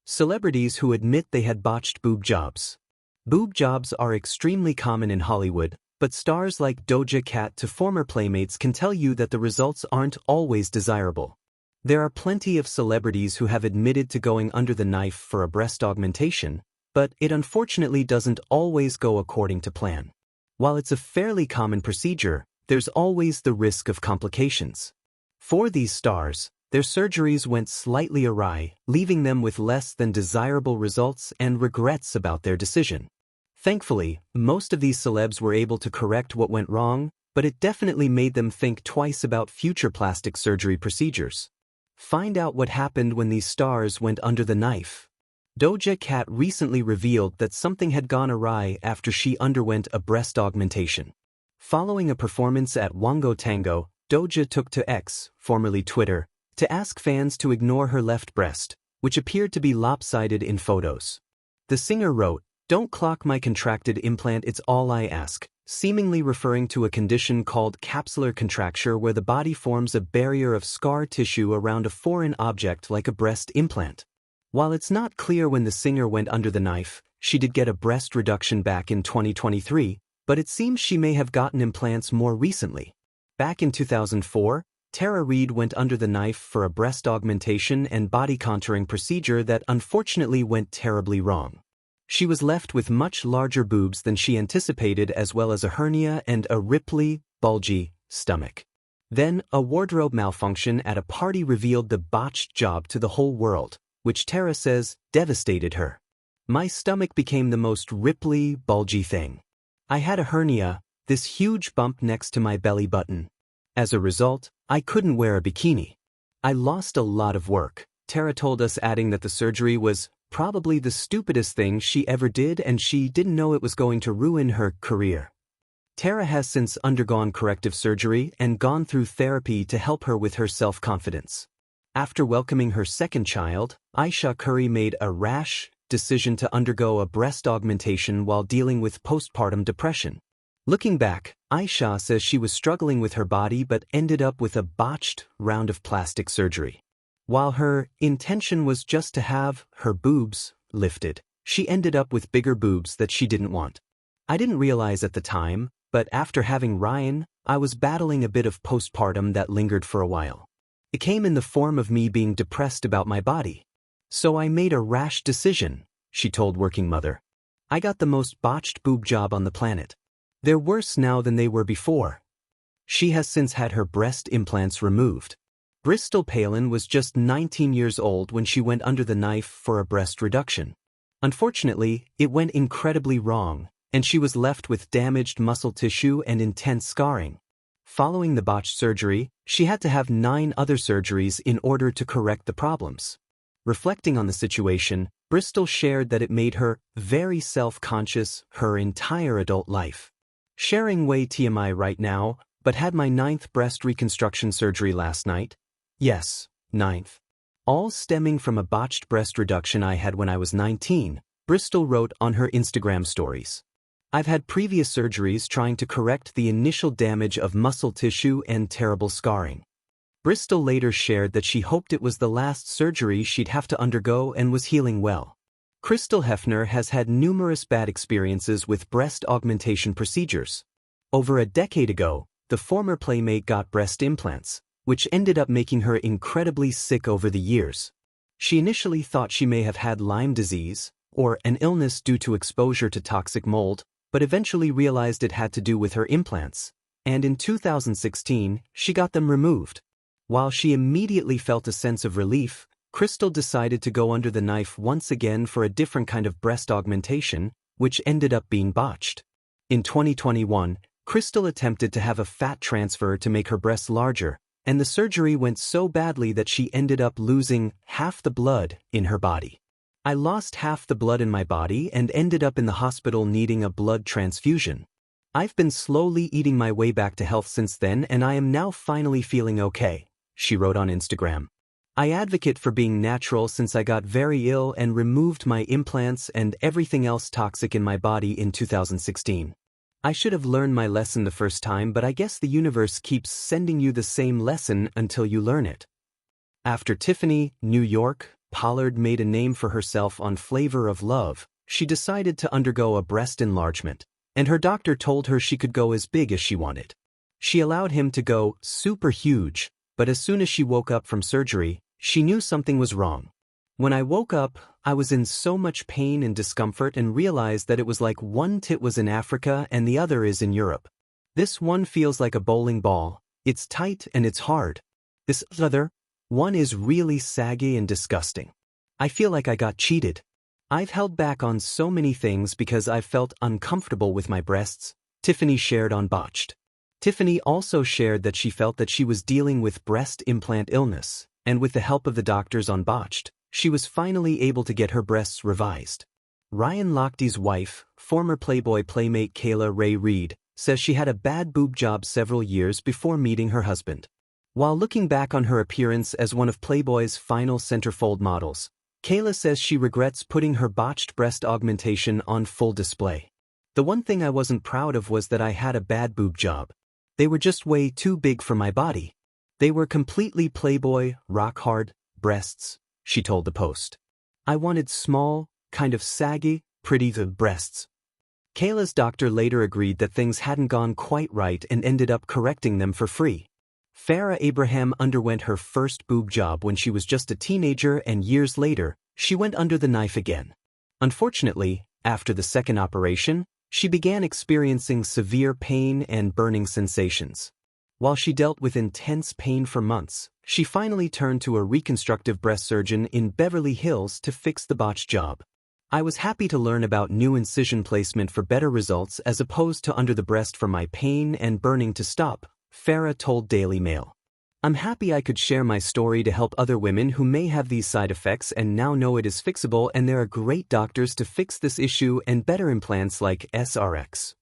Celebrities who admit they had botched boob jobs. Boob jobs are extremely common in Hollywood, but stars like Doja Cat to former playmates can tell you that the results aren't always desirable. There are plenty of celebrities who have admitted to going under the knife for a breast augmentation, but it unfortunately doesn't always go according to plan. While it's a fairly common procedure, there's always the risk of complications. For these stars, their surgeries went slightly awry, leaving them with less than desirable results and regrets about their decision. Thankfully, most of these celebs were able to correct what went wrong, but it definitely made them think twice about future plastic surgery procedures. Find out what happened when these stars went under the knife. Doja Cat recently revealed that something had gone awry after she underwent a breast augmentation. Following a performance at Wango Tango, Doja took to X, formerly Twitter, to ask fans to ignore her left breast, which appeared to be lopsided in photos. The singer wrote, "Don't clock my contracted implant, it's all I ask," seemingly referring to a condition called capsular contracture where the body forms a barrier of scar tissue around a foreign object like a breast implant. While it's not clear when the singer went under the knife, she did get a breast reduction back in 2023, but it seems she may have gotten implants more recently. Back in 2004, Tara Reid went under the knife for a breast augmentation and body contouring procedure that unfortunately went terribly wrong. She was left with much larger boobs than she anticipated, as well as a hernia and a ripply, bulgy stomach. Then, a wardrobe malfunction at a party revealed the botched job to the whole world, which Tara says devastated her. "My stomach became the most ripply, bulgy thing. I had a hernia, this huge bump next to my belly button. As a result, I couldn't wear a bikini. I lost a lot of work," Tara told us, adding that the surgery was probably the stupidest thing she ever did and she didn't know it was going to ruin her career. Tara has since undergone corrective surgery and gone through therapy to help her with her self-confidence. After welcoming her second child, Aisha Curry made a rash decision to undergo a breast augmentation while dealing with postpartum depression. Looking back, Aisha says she was struggling with her body but ended up with a botched round of plastic surgery. While her intention was just to have her boobs lifted, she ended up with bigger boobs that she didn't want. "I didn't realize at the time, but after having Ryan, I was battling a bit of postpartum that lingered for a while. It came in the form of me being depressed about my body. So I made a rash decision," she told Working Mother. "I got the most botched boob job on the planet. They're worse now than they were before." She has since had her breast implants removed. Bristol Palin was just 19 years old when she went under the knife for a breast reduction. Unfortunately, it went incredibly wrong, and she was left with damaged muscle tissue and intense scarring. Following the botched surgery, she had to have 9 other surgeries in order to correct the problems. Reflecting on the situation, Bristol shared that it made her very self-conscious her entire adult life. "Sharing way TMI right now, but had my 9th breast reconstruction surgery last night. Yes, 9th. All stemming from a botched breast reduction I had when I was 19, Bristol wrote on her Instagram stories. "I've had previous surgeries trying to correct the initial damage of muscle tissue and terrible scarring." Bristol later shared that she hoped it was the last surgery she'd have to undergo and was healing well. Crystal Hefner has had numerous bad experiences with breast augmentation procedures. Over a decade ago, the former playmate got breast implants, which ended up making her incredibly sick over the years. She initially thought she may have had Lyme disease, or an illness due to exposure to toxic mold, but eventually realized it had to do with her implants, and in 2016, she got them removed. While she immediately felt a sense of relief, Crystal decided to go under the knife once again for a different kind of breast augmentation, which ended up being botched. In 2021, Crystal attempted to have a fat transfer to make her breasts larger, and the surgery went so badly that she ended up losing half the blood in her body. "I lost half the blood in my body and ended up in the hospital needing a blood transfusion. I've been slowly eating my way back to health since then, and I am now finally feeling okay," she wrote on Instagram. "I advocate for being natural since I got very ill and removed my implants and everything else toxic in my body in 2016. I should have learned my lesson the first time, but I guess the universe keeps sending you the same lesson until you learn it." After Tiffany, New York, Pollard made a name for herself on Flavor of Love. She decided to undergo a breast enlargement, and her doctor told her she could go as big as she wanted. She allowed him to go super huge, but as soon as she woke up from surgery, she knew something was wrong. When I woke up, I was in so much pain and discomfort and realized that it was like one tit was in Africa and the other is in Europe. This one feels like a bowling ball, it's tight and it's hard. This other one is really saggy and disgusting. I feel like I got cheated. I've held back on so many things because I've felt uncomfortable with my breasts, Tiffany shared on Botched. Tiffany also shared that she felt that she was dealing with breast implant illness, and with the help of the doctors on Botched, she was finally able to get her breasts revised. Ryan Lochte's wife, former Playboy playmate Kayla Ray Reid, says she had a bad boob job several years before meeting her husband. While looking back on her appearance as one of Playboy's final centerfold models, Kayla says she regrets putting her botched breast augmentation on full display. The one thing I wasn't proud of was that I had a bad boob job. They were just way too big for my body. They were completely Playboy, rock-hard breasts, she told the Post. I wanted small, kind of saggy, pretty breasts. Kayla's doctor later agreed that things hadn't gone quite right and ended up correcting them for free. Farrah Abraham underwent her first boob job when she was just a teenager, and years later, she went under the knife again. Unfortunately, after the second operation, she began experiencing severe pain and burning sensations. While she dealt with intense pain for months, she finally turned to a reconstructive breast surgeon in Beverly Hills to fix the botched job. I was happy to learn about new incision placement for better results as opposed to under the breast for my pain and burning to stop, Farrah told Daily Mail. I'm happy I could share my story to help other women who may have these side effects and now know it is fixable, and there are great doctors to fix this issue and better implants like SRX.